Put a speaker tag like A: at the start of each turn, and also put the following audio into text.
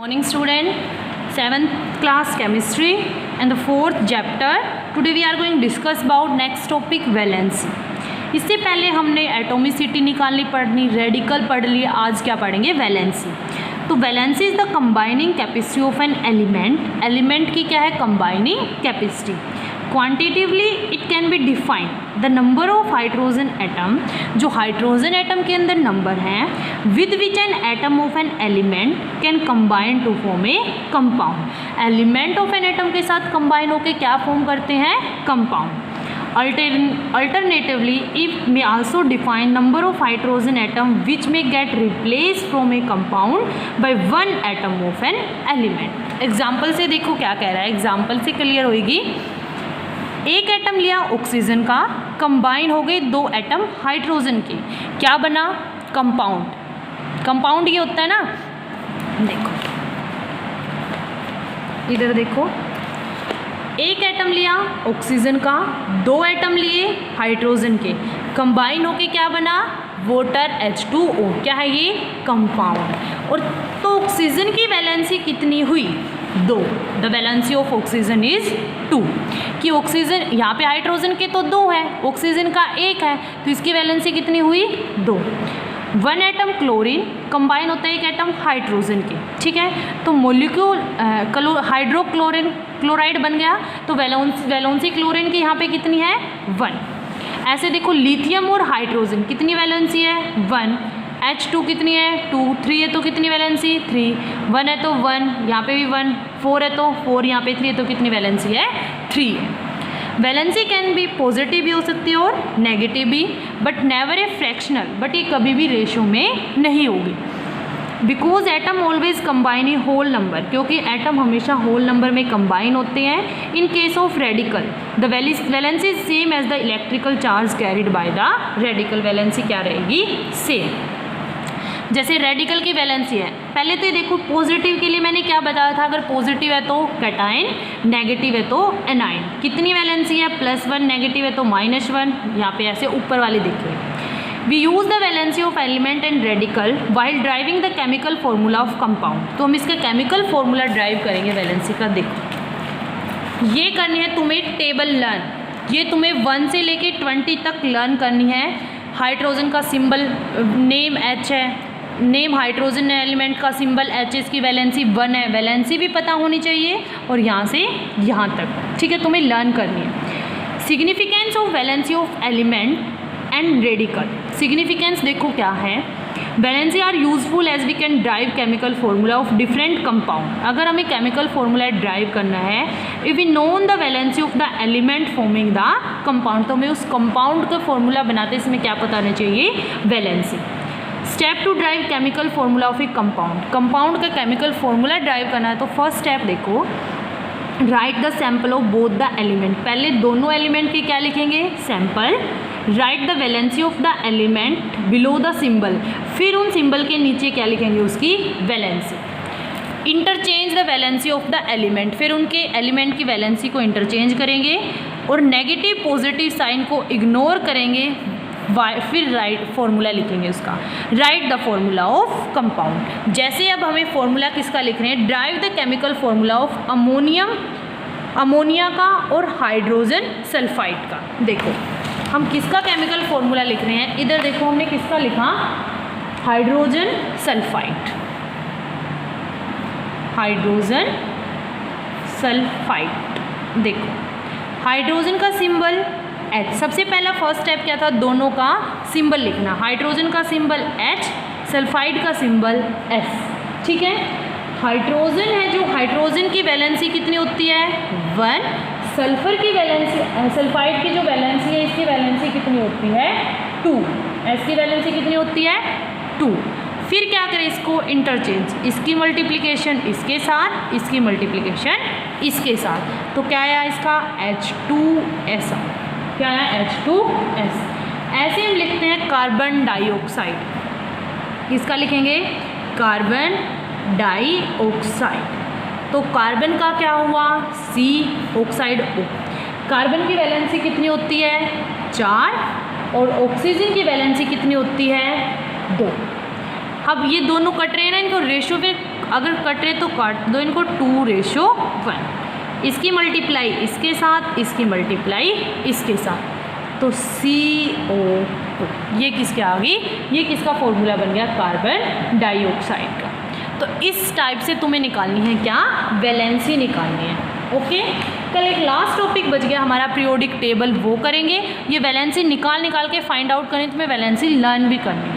A: Morning student, 7th class chemistry and the 4th chapter. Today we are going to discuss about next topic valency. इससे पहले हमने atomicity निकालनी पढ़नी, radical पढ़ लिया, आज क्या पढ़ेंगे वैलेंसी. तो valency is the combining capacity of an element. Element की क्या है combining capacity. Quantitatively it can be defined the number of hydrogen atom, जो हाइड्रोजन एटम के अंदर नंबर हैं with which an atom of an element can combine to form a compound. Element of an atom के साथ combine होकर क्या form करते हैं compound. Alternatively, it may also define number of hydrogen atom which may get replaced from a compound by one atom of an element. Example से देखो क्या कह रहा है, एग्जाम्पल से क्लियर होगी. एक एटम लिया ऑक्सीजन का, कंबाइन हो गए दो एटम हाइड्रोजन के, क्या बना कंपाउंड. कंपाउंड ये होता है ना, देखो इधर देखो, एक एटम लिया ऑक्सीजन का, दो एटम लिए हाइड्रोजन के, कंबाइन होके क्या बना वाटर H2O. क्या है ये कंपाउंड. और तो ऑक्सीजन की वैलेंसी कितनी हुई 2. The valency of oxygen is 2. कि ऑक्सीजन यहाँ पे हाइड्रोजन के तो 2 है, ऑक्सीजन का 1 है, तो इसकी वैलेंसी कितनी हुई 2. 1 एटम क्लोरीन कंबाइन होता है एक एटम हाइड्रोजन के, ठीक है. तो मोलिक्यूल हाइड्रोक्लोरिन क्लोराइड बन गया. तो वैलेंसी क्लोरीन की यहाँ पे कितनी है 1. ऐसे देखो लिथियम और हाइड्रोजन कितनी वैलेंसी है 1. H2 कितनी है 2. 3 है तो कितनी वैलेंसी 3. 1 है तो 1, यहाँ पे भी 1. 4 है तो 4, यहाँ पे 3 है तो कितनी वैलेंसी है 3. वैलेंसी कैन बी पॉजिटिव भी हो सकती है और नेगेटिव भी, but never a fractional. But ये कभी भी रेशो में नहीं होगी. Because atom always combine in whole number, क्योंकि एटम हमेशा होल नंबर में कंबाइन होते हैं. In case of radical the valency is same as the electrical charge carried by the radical. Valency क्या रहेगी सेम. जैसे रेडिकल की वैलेंसी है, पहले तो ये देखो पॉजिटिव के लिए मैंने क्या बताया था, अगर पॉजिटिव है तो कैटाइन, नेगेटिव है तो एनाइन. कितनी वैलेंसी है +1, नेगेटिव है तो -1. यहाँ पे ऐसे ऊपर वाले देखिए. We use the valency of element and radical while driving the chemical formula of compound. तो हम इसका केमिकल फॉर्मूला ड्राइव करेंगे वैलेंसी का. देखो ये करनी है तुम्हें टेबल लर्न, ये तुम्हें 1 से लेके 20 तक लर्न करनी है. हाइड्रोजन का सिंबल नेम H है, नेम हाइड्रोजन एलिमेंट का सिंबल H, इसकी वैलेंसी 1 है. वैलेंसी भी पता होनी चाहिए और यहाँ से यहाँ तक, ठीक है, तुम्हें लर्न करनी है. Significance of valency of element and radical. Significance देखो क्या है, valency are useful as we can drive chemical formula of different compound. अगर हमें केमिकल फॉर्मूला ड्राइव करना है, if we known the valency of the element forming the compound, तो हमें उस कंपाउंड का फॉर्मूला बनाते इसमें क्या पता होना चाहिए valency. Step two drive chemical formula of a compound. Compound का केमिकल फॉर्मूला ड्राइव करना है तो फर्स्ट स्टेप देखो, write the sample of both the element. पहले दोनों एलिमेंट के क्या लिखेंगे sample. Write the valency of the element below the symbol. फिर उन सिंबल के नीचे क्या लिखेंगे उसकी valency. Interchange the valency of the element. फिर उनके एलिमेंट की वैलेंसी को इंटरचेंज करेंगे और नेगेटिव पॉजिटिव साइन को इग्नोर करेंगे. फिर राइट फॉर्मूला लिखेंगे उसका. Right the formula of compound. जैसे अब हमें फॉर्मूला किसका लिखना है, drive the chemical formula of ammonium, ammonia का और हाइड्रोजन सल्फाइड का. देखो हम किसका केमिकल फॉर्मूला लिख रहे हैं, इधर देखो हमने किसका लिखा हाइड्रोजन सल्फाइड. हाइड्रोजन सल्फाइड देखो, हाइड्रोजन का सिंबल H. सबसे पहला फर्स्ट स्टेप क्या था, दोनों का सिंबल लिखना. हाइड्रोजन का सिंबल H, सल्फाइड का सिंबल S, ठीक है. हाइड्रोजन है जो हाइड्रोजन की वैलेंसी कितनी होती है 1. सल्फर की वैलेंसी, सल्फाइड की जो वैलेंसी है इसकी वैलेंसी कितनी होती है 2. S की वैलेंसी कितनी होती है 2. फिर क्या करें इसको इंटरचेंज, इसकी मल्टीप्लिकेशन इसके साथ, इसकी मल्टीप्लिकेशन इसके साथ. तो क्या आया इसका H2S. क्या है H2S. ऐसे हम लिखते हैं कार्बन डाइऑक्साइड. किसका लिखेंगे कार्बन डाइऑक्साइड. तो कार्बन का क्या हुआ C, ऑक्साइड O. कार्बन की वैलेंसी कितनी होती है 4 और ऑक्सीजन की वैलेंसी कितनी होती है 2. अब ये दोनों कट रहे हैं ना, इनको रेशो पे अगर कट रहे तो काट दो इनको 2:1। इसकी मल्टीप्लाई इसके साथ, इसकी मल्टीप्लाई इसके साथ, तो CO2 ये किसके आ गई, ये किसका फॉर्मूला बन गया, कार्बन डाइऑक्साइड का। तो इस टाइप से तुम्हें निकालनी है क्या, वैलेंसी निकालनी है। ओके, कल एक लास्ट टॉपिक बच गया हमारा पीरियोडिक टेबल, वो करेंगे। ये वैलेंसी निकाल के फाइंड आउट करें, तुम्हें वैलेंसी लर्न भी करनी है।